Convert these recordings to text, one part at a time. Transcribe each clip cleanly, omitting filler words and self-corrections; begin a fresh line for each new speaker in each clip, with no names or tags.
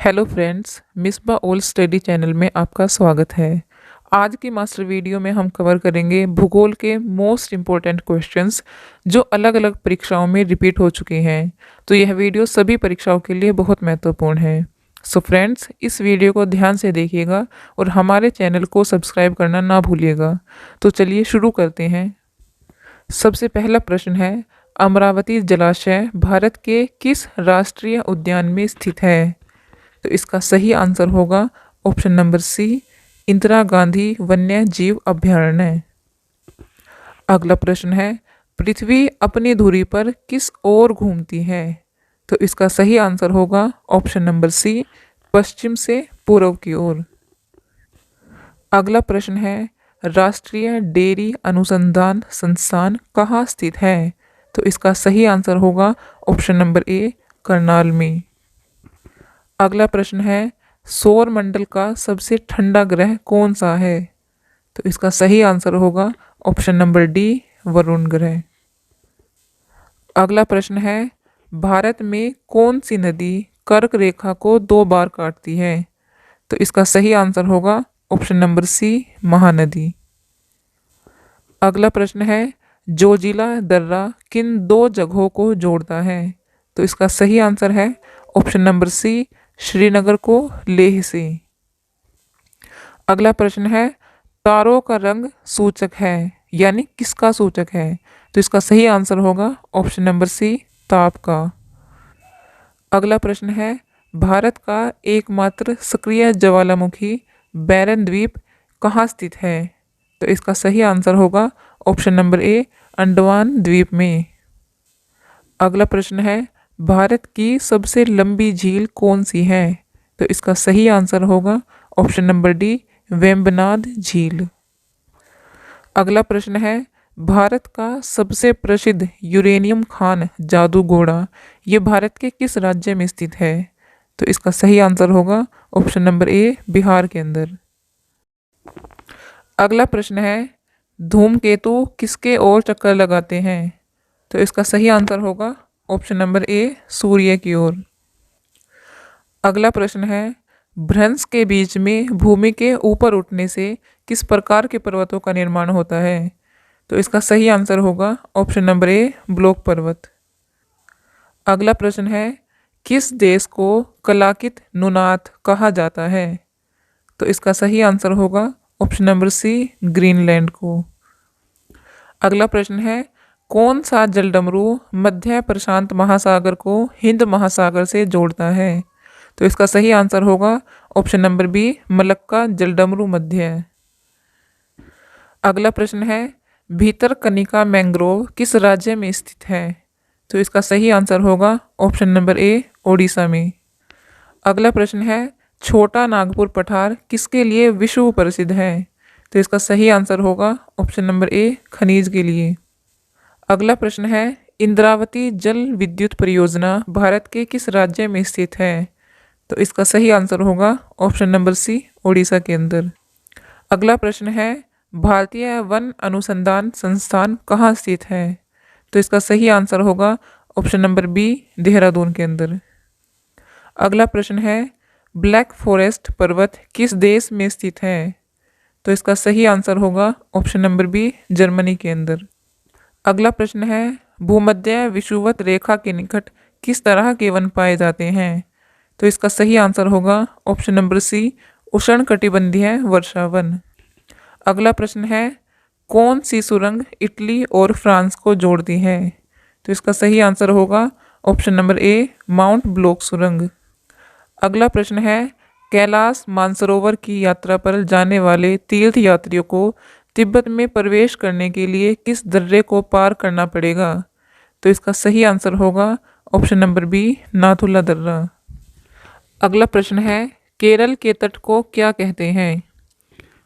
Hello friends, Misbah old study channel में आपका स्वागत है। आज की मास्टर वीडियो में हम कवर करेंगे भूगोल के मोस्ट इम्पोर्टेंट क्वेश्चंस जो अलग अलग परीक्षाओं में रिपीट हो चुके हैं। तो यह वीडियो सभी परीक्षाओं के लिए बहुत महत्वपूर्ण है। सो फ्रेंड्स, इस वीडियो को ध्यान से देखिएगा और हमारे चैनल को सब्सक्राइब करना ना भूलिएगा। तो चलिए शुरू करते हैं। सबसे पहला प्रश्न है, अमरावती जलाशय भारत के किस राष्ट्रीय उद्यान में स्थित है? तो इसका सही आंसर होगा option number C, Indira Gandhi वन्य जीव अभयारण्य। अगला प्रश्न है, पृथ्वी अपनी धुरी पर किस ओर घूमती है? तो इसका सही आंसर होगा ऑप्शन नंबर सी, पश्चिम से पूर्व की ओर। अगला प्रश्न है, राष्ट्रीय डेयरी अनुसंधान संस्थान कहाँ स्थित है? तो इसका सही आंसर होगा ऑप्शन नंबर ए, करनाल में। अगला प्रश्न है, सौर मंडल का सबसे ठंडा ग्रह कौन सा है? तो इसका सही आंसर होगा ऑप्शन नंबर डी, वरुण ग्रह। अगला प्रश्न है, भारत में कौन सी नदी कर्क रेखा को 2 बार काटती है? तो इसका सही आंसर होगा ऑप्शन नंबर सी, महानदी। अगला प्रश्न है, जोजिला दर्रा किन 2 जगहों को जोड़ता है? तो इसका सही आंसर है ऑप्शन नंबर सी, श्रीनगर को लेह से। अगला प्रश्न है, तारों का रंग सूचक है, यानी किसका सूचक है? तो इसका सही आंसर होगा ऑप्शन नंबर सी, ताप का। अगला प्रश्न है, भारत का एकमात्र सक्रिय ज्वालामुखी बैरन द्वीप कहाँ स्थित है? तो इसका सही आंसर होगा ऑप्शन नंबर ए, अंडमान द्वीप में। अगला प्रश्न है, भारत की सबसे लंबी झील कौन सी है? तो इसका सही आंसर होगा ऑप्शन नंबर डी, वेम्बनाड झील। अगला प्रश्न है, भारत का सबसे प्रसिद्ध यूरेनियम खान जादूगोड़ा ये भारत के किस राज्य में स्थित है? तो इसका सही आंसर होगा ऑप्शन नंबर ए, बिहार के अंदर। अगला प्रश्न है, धूमकेतु किसके ओर चक्कर लगाते हैं? तो इसका सही आंसर होगा ऑप्शन नंबर ए, सूर्य की ओर। अगला प्रश्न है, भ्रंश के बीच में भूमि के ऊपर उठने से किस प्रकार के पर्वतों का निर्माण होता है? तो इसका सही आंसर होगा ऑप्शन नंबर ए, ब्लॉक पर्वत। अगला प्रश्न है, किस देश को कलाकित नुनाथ कहा जाता है? तो इसका सही आंसर होगा ऑप्शन नंबर सी, ग्रीनलैंड को। अगला प्रश्न है, कौन सा जलडमरू मध्य प्रशांत महासागर को हिंद महासागर से जोड़ता है? तो इसका सही आंसर होगा ऑप्शन नंबर बी, मलक्का जलडमरू मध्य। अगला प्रश्न है, भीतरकनिका मैंग्रोव किस राज्य में स्थित है? तो इसका सही आंसर होगा ऑप्शन नंबर ए, ओडिशा में। अगला प्रश्न है, छोटा नागपुर पठार किसके लिए विश्व प्रसिद्ध है? तो इसका सही आंसर होगा ऑप्शन नंबर ए, खनिज के लिए। अगला प्रश्न है, इंद्रावती जल विद्युत परियोजना भारत के किस राज्य में स्थित है? तो इसका सही आंसर होगा ऑप्शन नंबर सी, ओडिशा के अंदर। अगला प्रश्न है, भारतीय वन अनुसंधान संस्थान कहाँ स्थित है? तो इसका सही आंसर होगा ऑप्शन नंबर बी, देहरादून के अंदर। अगला प्रश्न है, ब्लैक फॉरेस्ट पर्वत किस देश में स्थित है? तो इसका सही आंसर होगा ऑप्शन नंबर बी, जर्मनी के अंदर। अगला प्रश्न है, भूमध्य विषुवत रेखा के निकट किस तरह के वन पाए जाते हैं? तो इसका सही आंसर होगा ऑप्शन नंबर सी, उष्णकटिबंधीय वर्षा वन। अगला प्रश्न है, कौन सी सुरंग इटली और फ्रांस को जोड़ती है? तो इसका सही आंसर होगा option number A, mount block सुरंग। अगला प्रश्न है, कैलाश मानसरोवर की यात्रा पर जाने वाले तीर्थ यात्रियों को तिब्बत में प्रवेश करने के लिए किस दर्रे को पार करना पड़ेगा? तो इसका सही आंसर होगा ऑप्शन नंबर बी, नाथुला दर्रा। अगला प्रश्न है, केरल के तट को क्या कहते हैं?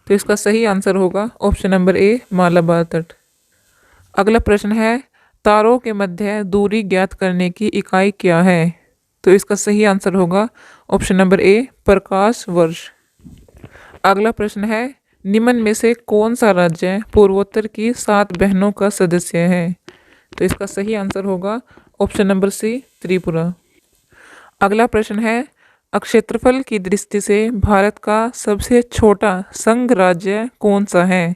तो इसका सही आंसर होगा ऑप्शन नंबर ए, मालाबार तट। अगला प्रश्न है, तारों के मध्य दूरी ज्ञात करने की इकाई क्या है? तो इसका सही आंसर होगा ऑप्शन नंबर ए, प्रकाश वर्ष। अगला प्रश्न है, निम्न में से कौन सा राज्य पूर्वोत्तर की 7 बहनों का सदस्य है? तो इसका सही आंसर होगा ऑप्शन नंबर सी, त्रिपुरा। अगला प्रश्न है, क्षेत्रफल की दृष्टि से भारत का सबसे छोटा संघ राज्य कौन सा है?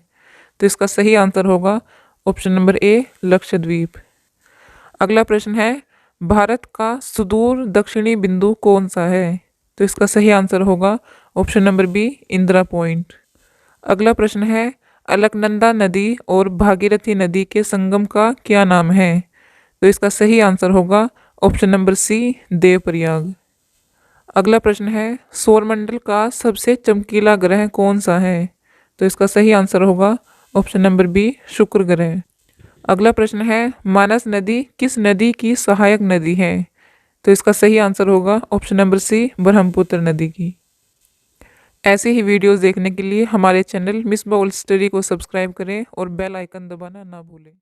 तो इसका सही आंसर होगा ऑप्शन नंबर ए लक्षद्वीप। अगला प्रश्न है भारत का सुदूर दक्षिणी बिंदु कौन सा है? तो इसका सही आंसर होगा option number B Indira Point. अगला प्रश्न है अलकनंदा नदी और भागीरथी नदी के संगम का क्या नाम है? तो इसका सही आंसर होगा ऑप्शन नंबर सी देवप्रयाग। अगला प्रश्न है सौरमंडल का सबसे चमकीला ग्रह कौन सा है? तो इसका सही आंसर होगा ऑप्शन नंबर बी शुक्र ग्रह। अगला प्रश्न है मानस नदी किस नदी की सहायक नदी है? तो इसका सही आंसर होगा ऑप्शन नंबर सी ब्रह्मपुत्र नदी की। ऐसे ही वीडियोस देखने के लिए हमारे चैनल मिस बाउल स्टडी को सब्सक्राइब करें और बेल आइकन दबाना ना भूलें।